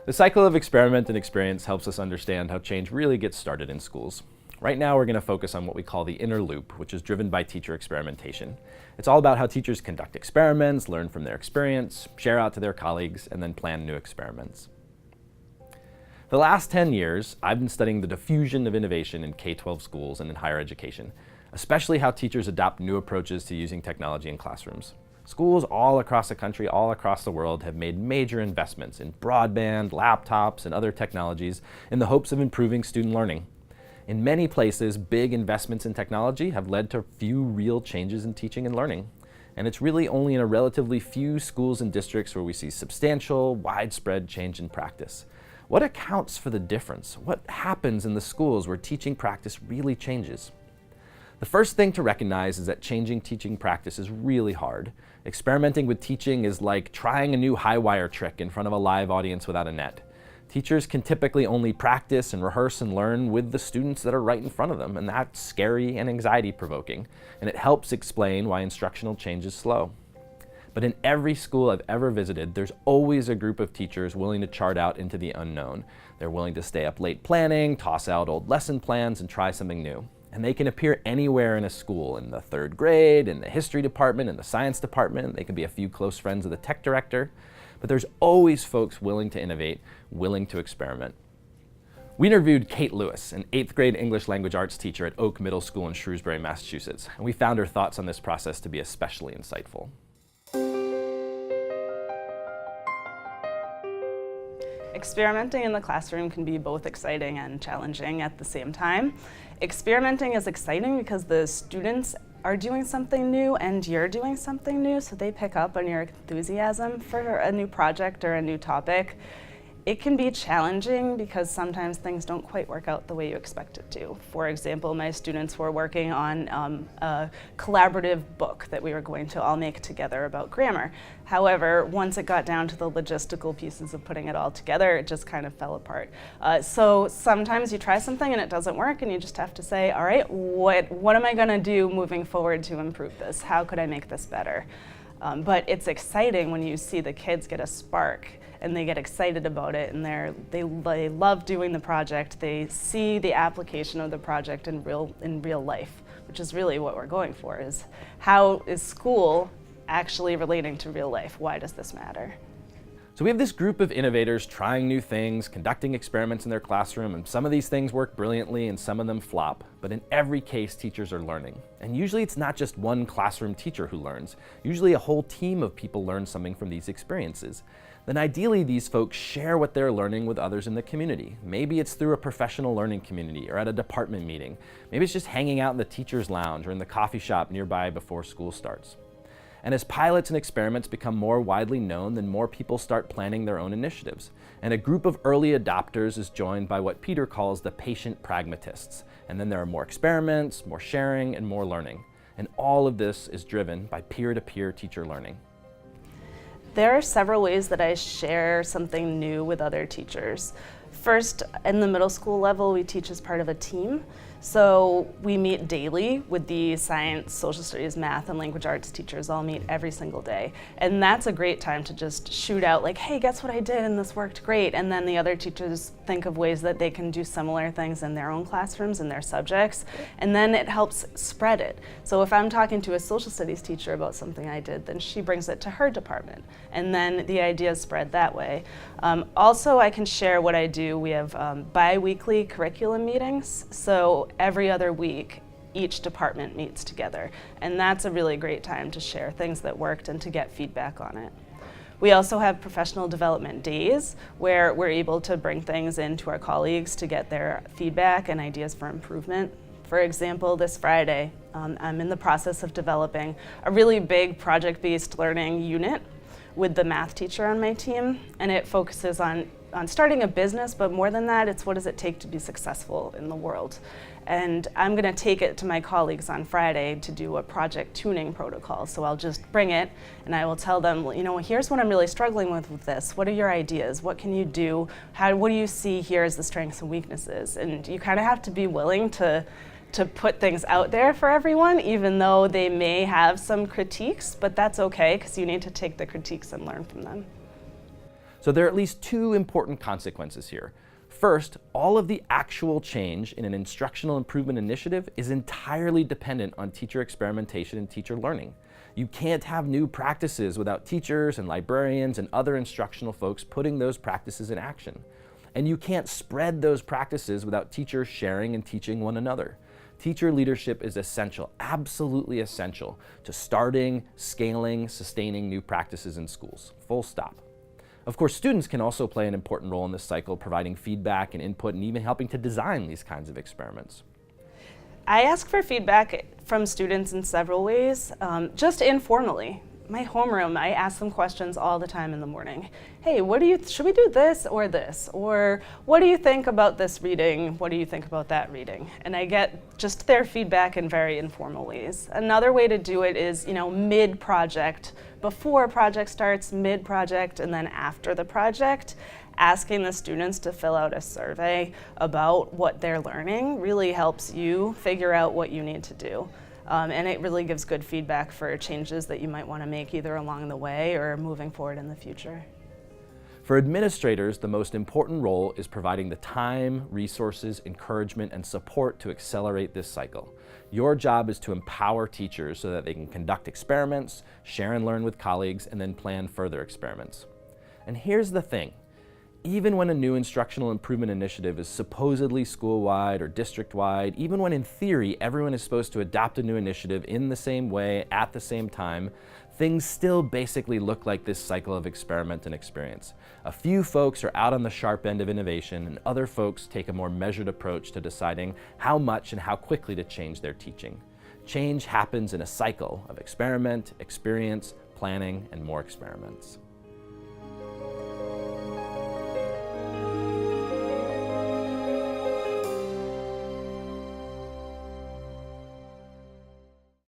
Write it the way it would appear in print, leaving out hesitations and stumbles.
The cycle of experiment and experience helps us understand how change really gets started in schools. Right now, we're going to focus on what we call the inner loop, which is driven by teacher experimentation. It's all about how teachers conduct experiments, learn from their experience, share out to their colleagues, and then plan new experiments. The last 10 years, I've been studying the diffusion of innovation in K-12 schools and in higher education, especially how teachers adopt new approaches to using technology in classrooms. Schools all across the country, all across the world, have made major investments in broadband, laptops, and other technologies in the hopes of improving student learning. In many places, big investments in technology have led to few real changes in teaching and learning. And it's really only in a relatively few schools and districts where we see substantial, widespread change in practice. What accounts for the difference? What happens in the schools where teaching practice really changes? The first thing to recognize is that changing teaching practice is really hard. Experimenting with teaching is like trying a new high wire trick in front of a live audience without a net. Teachers can typically only practice and rehearse and learn with the students that are right in front of them, and that's scary and anxiety-provoking, and it helps explain why instructional change is slow. But in every school I've ever visited, there's always a group of teachers willing to chart out into the unknown. They're willing to stay up late planning, toss out old lesson plans, and try something new. And they can appear anywhere in a school, in the third grade, in the history department, in the science department. They can be a few close friends of the tech director. But there's always folks willing to innovate, willing to experiment. We interviewed Kate Lewis, an 8th grade English language arts teacher at Oak Middle School in Shrewsbury, Massachusetts. And we found her thoughts on this process to be especially insightful. Experimenting in the classroom can be both exciting and challenging at the same time. Experimenting is exciting because the students are doing something new and you're doing something new, so they pick up on your enthusiasm for a new project or a new topic. It can be challenging because sometimes things don't quite work out the way you expect it to. For example, my students were working on a collaborative book that we were going to all make together about grammar. However, once it got down to the logistical pieces of putting it all together, it just kind of fell apart. So sometimes you try something and it doesn't work and you just have to say, all right, what am I gonna do moving forward to improve this? How could I make this better? But it's exciting when you see the kids get a spark and they get excited about it, and they love doing the project. They see the application of the project in real life, which is really what we're going for, is how is school actually relating to real life? Why does this matter? So we have this group of innovators trying new things, conducting experiments in their classroom, and some of these things work brilliantly and some of them flop. But in every case, teachers are learning. And usually it's not just one classroom teacher who learns. Usually a whole team of people learn something from these experiences. Then ideally these folks share what they're learning with others in the community. Maybe it's through a professional learning community or at a department meeting. Maybe it's just hanging out in the teacher's lounge or in the coffee shop nearby before school starts. And as pilots and experiments become more widely known, then more people start planning their own initiatives. And a group of early adopters is joined by what Peter calls the patient pragmatists. And then there are more experiments, more sharing, and more learning. And all of this is driven by peer-to-peer teacher learning. There are several ways that I share something new with other teachers. First, in the middle school level, we teach as part of a team. So we meet daily with the science, social studies, math, and language arts teachers all meet every single day. And that's a great time to just shoot out like, hey, guess what I did and this worked great. And then the other teachers think of ways that they can do similar things in their own classrooms and their subjects. And then it helps spread it. So if I'm talking to a social studies teacher about something I did, then she brings it to her department. And then the ideas spread that way. Also, I can share what I do. We have bi-weekly curriculum meetings. So every other week, each department meets together. And that's a really great time to share things that worked and to get feedback on it. We also have professional development days where we're able to bring things in to our colleagues to get their feedback and ideas for improvement. For example, this Friday, I'm in the process of developing a really big project-based learning unit with the math teacher on my team, and it focuses on starting a business, but more than that, it's what does it take to be successful in the world. And I'm gonna take it to my colleagues on Friday to do a project tuning protocol. So I'll just bring it and I will tell them, you know, here's what I'm really struggling with this. What are your ideas? What can you do? What do you see here as the strengths and weaknesses? And you kind of have to be willing to put things out there for everyone, even though they may have some critiques, but that's okay, because you need to take the critiques and learn from them. So there are at least two important consequences here. First, all of the actual change in an instructional improvement initiative is entirely dependent on teacher experimentation and teacher learning. You can't have new practices without teachers and librarians and other instructional folks putting those practices in action. And you can't spread those practices without teachers sharing and teaching one another. Teacher leadership is essential, absolutely essential, to starting, scaling, sustaining new practices in schools. Full stop. Of course, students can also play an important role in this cycle, providing feedback and input and even helping to design these kinds of experiments. I ask for feedback from students in several ways, just informally. My homeroom, I ask them questions all the time in the morning. Hey, should we do this? Or what do you think about this reading? What do you think about that reading? And I get just their feedback in very informal ways. Another way to do it is, mid-project, before a project starts, mid-project, and then after the project, asking the students to fill out a survey about what they're learning really helps you figure out what you need to do. And it really gives good feedback for changes that you might want to make either along the way or moving forward in the future. For administrators, the most important role is providing the time, resources, encouragement, and support to accelerate this cycle. Your job is to empower teachers so that they can conduct experiments, share and learn with colleagues, and then plan further experiments. And here's the thing. Even when a new instructional improvement initiative is supposedly school-wide or district-wide, even when in theory everyone is supposed to adopt a new initiative in the same way at the same time, things still basically look like this cycle of experiment and experience. A few folks are out on the sharp end of innovation, and other folks take a more measured approach to deciding how much and how quickly to change their teaching. Change happens in a cycle of experiment, experience, planning, and more experiments.